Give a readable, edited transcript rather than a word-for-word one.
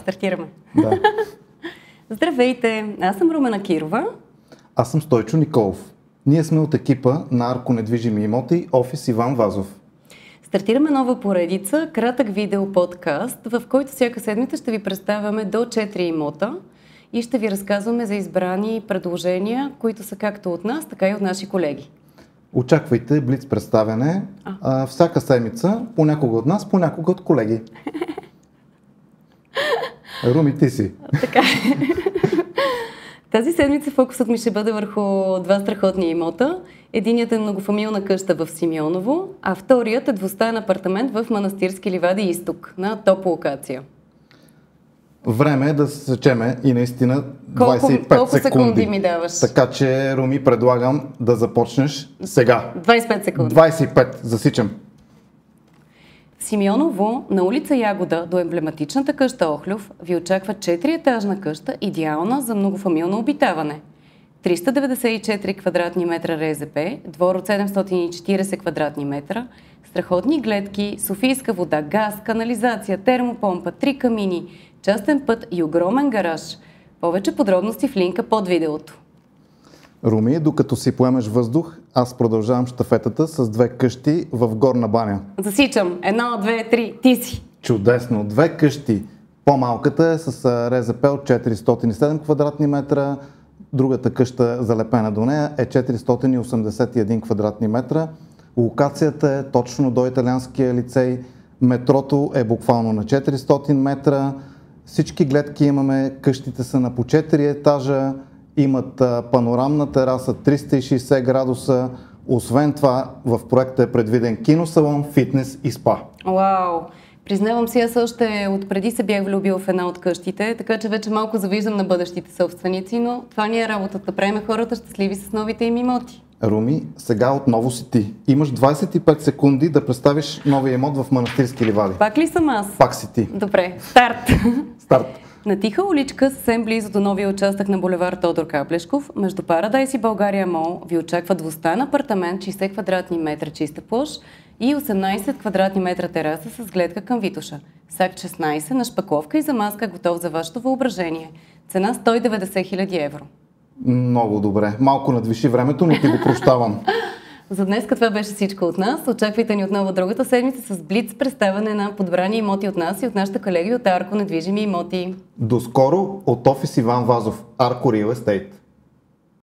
Стартираме. Да. Здравейте, аз съм Румена Кирова. Аз съм Стойчо Николов. Ние сме от екипа на Арко недвижими имоти, офис Иван Вазов. Стартираме нова поредица, кратък видео-подкаст, в който всяка седмица ще ви представяме до 4 имота и ще ви разказваме за избрани предложения, които са както от нас, така и от наши колеги. Очаквайте блиц представяне всяка седмица, понякога от нас, понякога от колеги. Руми, ти си. Така. Тази седмица фокусът ми ще бъде върху два страхотни имота. Единият е многофамилна къща в Симеоново, а вторият е двустаен апартамент в Манастирски ливади изток, на топ локация. Време е да се сечеме и наистина 25 колко секунди ми даваш? Така че, Руми, предлагам да започнеш сега. 25 секунди. 25, засичам. В Симеоново, на улица Ягода, до емблематичната къща Охлюв, ви очаква 4-етажна къща, идеална за многофамилно обитаване. 394 квадратни метра РЗП, двор от 740 квадратни метра, страхотни гледки, софийска вода, газ, канализация, термопомпа, 3 камини, частен път и огромен гараж. Повече подробности в линка под видеото. Руми, докато си поемеш въздух, аз продължавам щафетата с две къщи в Горна баня. Засичам. 1, 2, 3. Ти си. Чудесно. Две къщи. По-малката е с РЗП от 407 квадратни метра, другата къща залепена до нея е 481 квадратни метра. Локацията е точно до италианския лицей. Метрото е буквално на 400 метра. Всички гледки имаме, къщите са на по 4 етажа, имат панорамна тераса 360 градуса. Освен това, в проекта е предвиден киносалон, фитнес и спа. Вау! Признавам си, аз още отпреди се бях влюбила в една от къщите, така че вече малко завиждам на бъдещите собственици, но това ни е работата. Правим хората щастливи с новите им имоти. Руми, сега отново си ти. Имаш 25 секунди да представиш новия имот в Манастирски ливади. Пак ли съм аз? Пак си ти. Добре, старт! Старт! На тиха уличка, съвсем близо до новия участък на булевар Тодор Каплешков, между Парадайс и България Мол, ви очаква двустаен апартамент, 60 квадратни метра чиста площ и 18 квадратни метра тераса с гледка към Витоша. САК 16 на шпакловка и замазка, готов за вашето въображение. Цена 190 000 евро. Много добре. Малко надвиши времето, но ти го прощавам. За днес това беше всичко от нас. Очаквайте ни отново другата седмица с блиц представяне на подбрани имоти от нас и от нашите колеги от Арко недвижими имоти. До скоро от офис Иван Вазов, Арко Real Estate.